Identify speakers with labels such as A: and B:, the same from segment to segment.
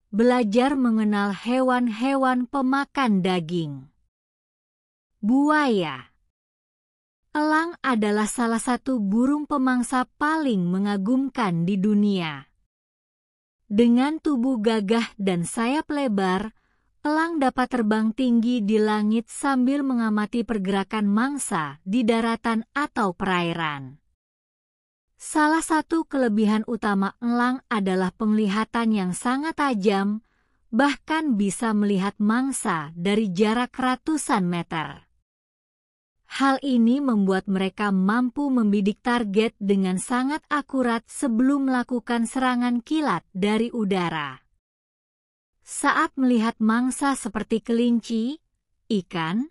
A: belajar mengenal hewan-hewan pemakan daging. Buaya. Elang adalah salah satu burung pemangsa paling mengagumkan di dunia. Dengan tubuh gagah dan sayap lebar, elang dapat terbang tinggi di langit sambil mengamati pergerakan mangsa di daratan atau perairan. Salah satu kelebihan utama elang adalah penglihatan yang sangat tajam, bahkan bisa melihat mangsa dari jarak ratusan meter. Hal ini membuat mereka mampu membidik target dengan sangat akurat sebelum melakukan serangan kilat dari udara. Saat melihat mangsa seperti kelinci, ikan,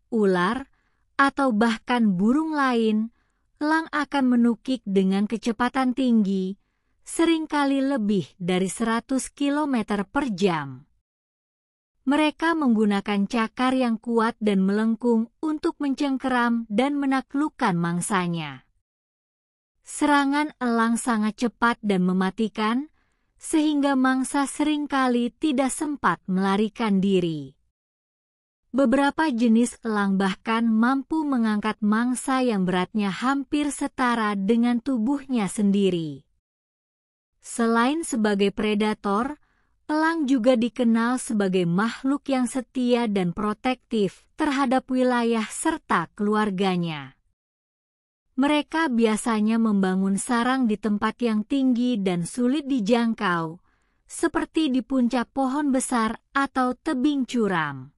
A: ular, atau bahkan burung lain, elang akan menukik dengan kecepatan tinggi, seringkali lebih dari 100 km per jam. Mereka menggunakan cakar yang kuat dan melengkung untuk mencengkeram dan menaklukkan mangsanya. Serangan elang sangat cepat dan mematikan, sehingga mangsa seringkali tidak sempat melarikan diri. Beberapa jenis elang bahkan mampu mengangkat mangsa yang beratnya hampir setara dengan tubuhnya sendiri. Selain sebagai predator, elang juga dikenal sebagai makhluk yang setia dan protektif terhadap wilayah serta keluarganya. Mereka biasanya membangun sarang di tempat yang tinggi dan sulit dijangkau, seperti di puncak pohon besar atau tebing curam.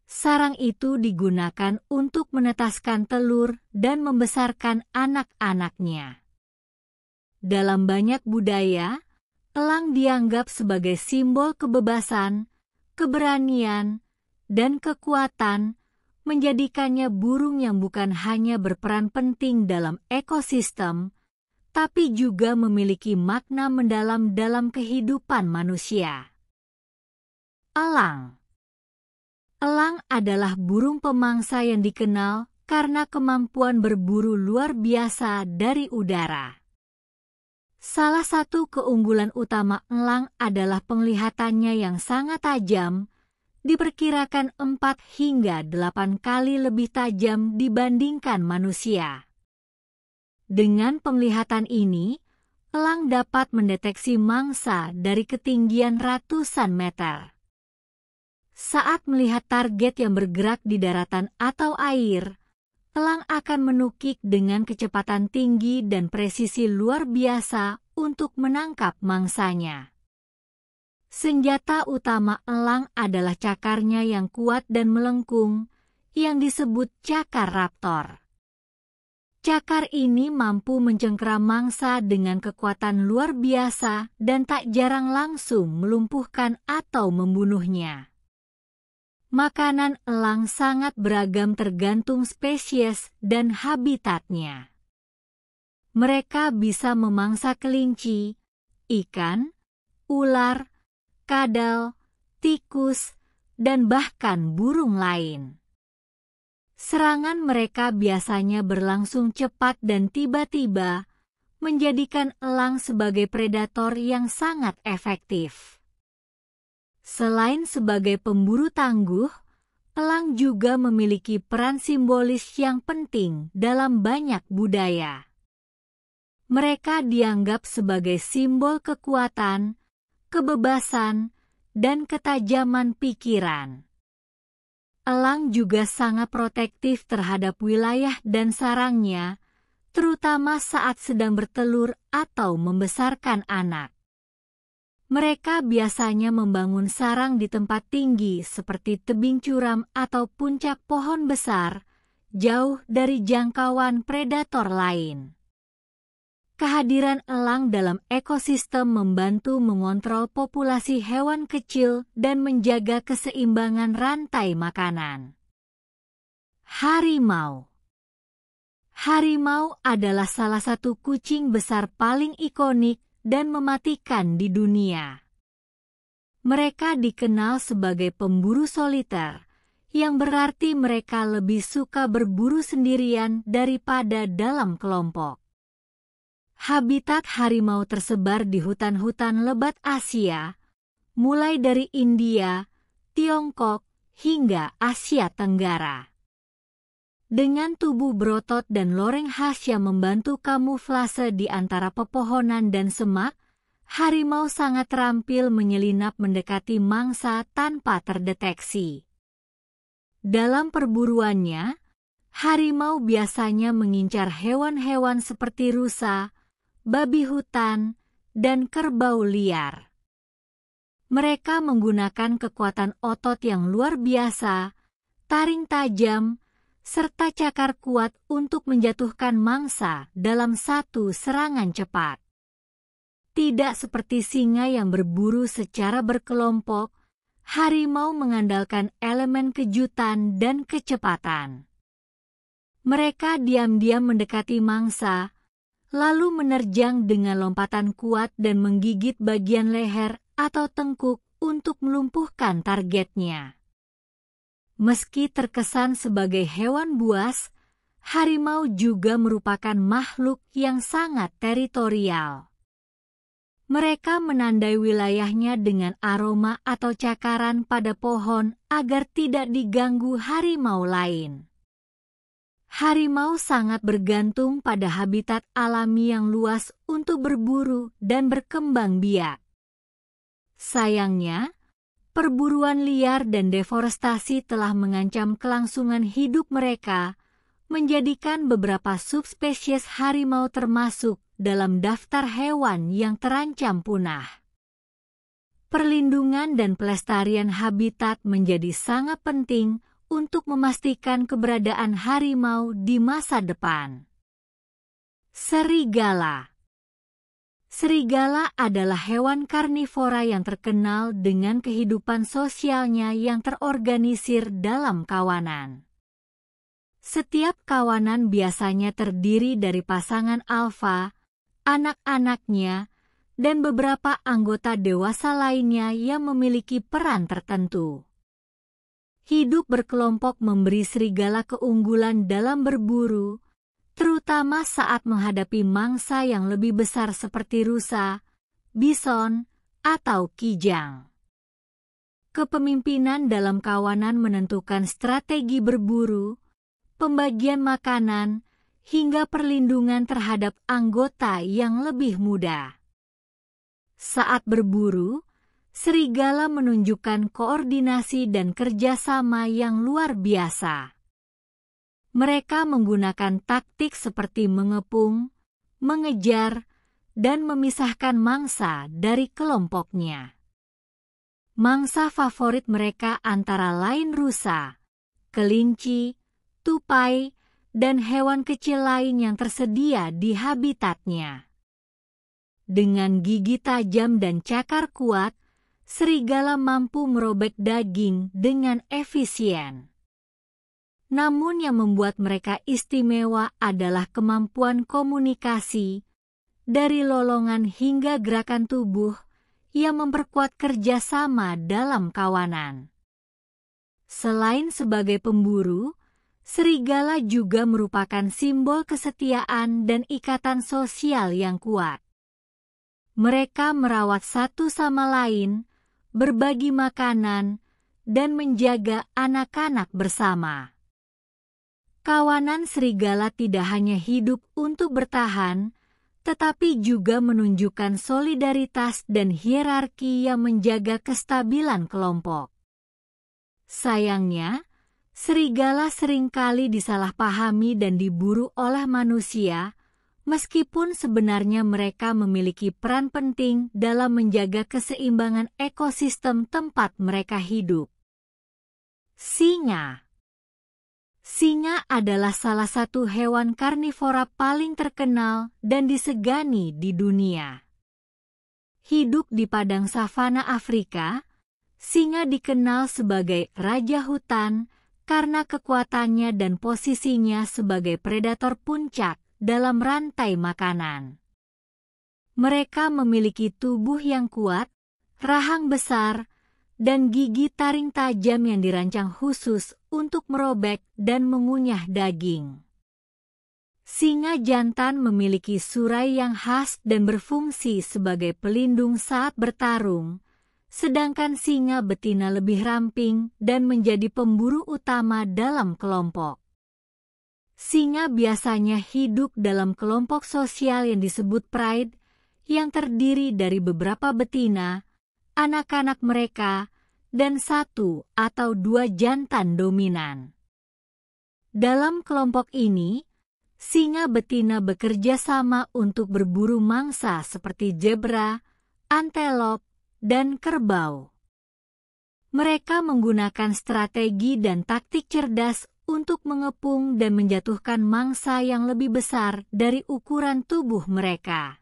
A: Sarang itu digunakan untuk menetaskan telur dan membesarkan anak-anaknya. Dalam banyak budaya, elang dianggap sebagai simbol kebebasan, keberanian, dan kekuatan, menjadikannya burung yang bukan hanya berperan penting dalam ekosistem, tapi juga memiliki makna mendalam dalam kehidupan manusia. Elang. Elang adalah burung pemangsa yang dikenal karena kemampuan berburu luar biasa dari udara. Salah satu keunggulan utama elang adalah penglihatannya yang sangat tajam, diperkirakan 4 hingga 8 kali lebih tajam dibandingkan manusia. Dengan penglihatan ini, elang dapat mendeteksi mangsa dari ketinggian ratusan meter. Saat melihat target yang bergerak di daratan atau air, elang akan menukik dengan kecepatan tinggi dan presisi luar biasa untuk menangkap mangsanya. Senjata utama elang adalah cakarnya yang kuat dan melengkung, yang disebut cakar raptor. Cakar ini mampu mencengkeram mangsa dengan kekuatan luar biasa dan tak jarang langsung melumpuhkan atau membunuhnya. Makanan elang sangat beragam tergantung spesies dan habitatnya. Mereka bisa memangsa kelinci, ikan, ular, kadal, tikus, dan bahkan burung lain. Serangan mereka biasanya berlangsung cepat dan tiba-tiba, menjadikan elang sebagai predator yang sangat efektif. Selain sebagai pemburu tangguh, elang juga memiliki peran simbolis yang penting dalam banyak budaya. Mereka dianggap sebagai simbol kekuatan, kebebasan, dan ketajaman pikiran. Elang juga sangat protektif terhadap wilayah dan sarangnya, terutama saat sedang bertelur atau membesarkan anak. Mereka biasanya membangun sarang di tempat tinggi seperti tebing curam atau puncak pohon besar, jauh dari jangkauan predator lain. Kehadiran elang dalam ekosistem membantu mengontrol populasi hewan kecil dan menjaga keseimbangan rantai makanan. Harimau. Harimau adalah salah satu kucing besar paling ikonik dan mematikan di dunia. Mereka dikenal sebagai pemburu soliter, yang berarti mereka lebih suka berburu sendirian daripada dalam kelompok. Habitat harimau tersebar di hutan-hutan lebat Asia, mulai dari India, Tiongkok, hingga Asia Tenggara. Dengan tubuh berotot dan loreng khas yang membantu kamuflase di antara pepohonan dan semak, harimau sangat terampil menyelinap mendekati mangsa tanpa terdeteksi. Dalam perburuannya, harimau biasanya mengincar hewan-hewan seperti rusa, babi hutan, dan kerbau liar. Mereka menggunakan kekuatan otot yang luar biasa, taring tajam, serta cakar kuat untuk menjatuhkan mangsa dalam satu serangan cepat. Tidak seperti singa yang berburu secara berkelompok, harimau mengandalkan elemen kejutan dan kecepatan. Mereka diam-diam mendekati mangsa, lalu menerjang dengan lompatan kuat dan menggigit bagian leher atau tengkuk untuk melumpuhkan targetnya. Meski terkesan sebagai hewan buas, harimau juga merupakan makhluk yang sangat teritorial. Mereka menandai wilayahnya dengan aroma atau cakaran pada pohon agar tidak diganggu harimau lain. Harimau sangat bergantung pada habitat alami yang luas untuk berburu dan berkembang biak. Sayangnya, perburuan liar dan deforestasi telah mengancam kelangsungan hidup mereka, menjadikan beberapa subspesies harimau termasuk dalam daftar hewan yang terancam punah. Perlindungan dan pelestarian habitat menjadi sangat penting untuk memastikan keberadaan harimau di masa depan. Serigala. Serigala adalah hewan karnivora yang terkenal dengan kehidupan sosialnya yang terorganisir dalam kawanan. Setiap kawanan biasanya terdiri dari pasangan alfa, anak-anaknya, dan beberapa anggota dewasa lainnya yang memiliki peran tertentu. Hidup berkelompok memberi serigala keunggulan dalam berburu, terutama saat menghadapi mangsa yang lebih besar seperti rusa, bison, atau kijang. Kepemimpinan dalam kawanan menentukan strategi berburu, pembagian makanan, hingga perlindungan terhadap anggota yang lebih muda. Saat berburu, serigala menunjukkan koordinasi dan kerjasama yang luar biasa. Mereka menggunakan taktik seperti mengepung, mengejar, dan memisahkan mangsa dari kelompoknya. Mangsa favorit mereka antara lain rusa, kelinci, tupai, dan hewan kecil lain yang tersedia di habitatnya. Dengan gigi tajam dan cakar kuat, serigala mampu merobek daging dengan efisien. Namun yang membuat mereka istimewa adalah kemampuan komunikasi, dari lolongan hingga gerakan tubuh yang memperkuat kerjasama dalam kawanan. Selain sebagai pemburu, serigala juga merupakan simbol kesetiaan dan ikatan sosial yang kuat. Mereka merawat satu sama lain, berbagi makanan, dan menjaga anak-anak bersama. Kawanan serigala tidak hanya hidup untuk bertahan, tetapi juga menunjukkan solidaritas dan hierarki yang menjaga kestabilan kelompok. Sayangnya, serigala seringkali disalahpahami dan diburu oleh manusia, meskipun sebenarnya mereka memiliki peran penting dalam menjaga keseimbangan ekosistem tempat mereka hidup. Singa. Singa adalah salah satu hewan karnivora paling terkenal dan disegani di dunia. Hidup di padang savana Afrika, singa dikenal sebagai raja hutan karena kekuatannya dan posisinya sebagai predator puncak dalam rantai makanan. Mereka memiliki tubuh yang kuat, rahang besar, dan gigi taring tajam yang dirancang khusus untuk merobek dan mengunyah daging. Singa jantan memiliki surai yang khas dan berfungsi sebagai pelindung saat bertarung, sedangkan singa betina lebih ramping dan menjadi pemburu utama dalam kelompok. Singa biasanya hidup dalam kelompok sosial yang disebut pride, yang terdiri dari beberapa betina, anak-anak mereka, dan 1 atau 2 jantan dominan. Dalam kelompok ini, singa betina bekerja sama untuk berburu mangsa seperti zebra, antelop, dan kerbau. Mereka menggunakan strategi dan taktik cerdas untuk mengepung dan menjatuhkan mangsa yang lebih besar dari ukuran tubuh mereka.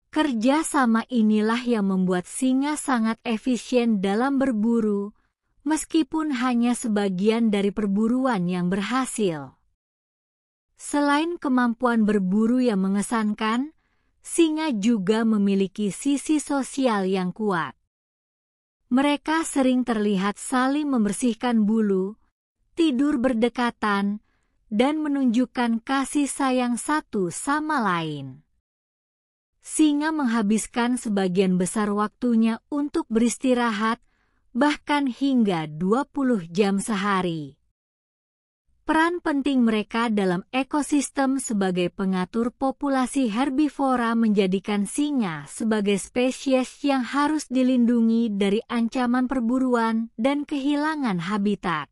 A: Kerja sama inilah yang membuat singa sangat efisien dalam berburu, meskipun hanya sebagian dari perburuan yang berhasil. Selain kemampuan berburu yang mengesankan, singa juga memiliki sisi sosial yang kuat. Mereka sering terlihat saling membersihkan bulu, tidur berdekatan, dan menunjukkan kasih sayang satu sama lain. Singa menghabiskan sebagian besar waktunya untuk beristirahat, bahkan hingga 20 jam sehari. Peran penting mereka dalam ekosistem sebagai pengatur populasi herbivora menjadikan singa sebagai spesies yang harus dilindungi dari ancaman perburuan dan kehilangan habitat.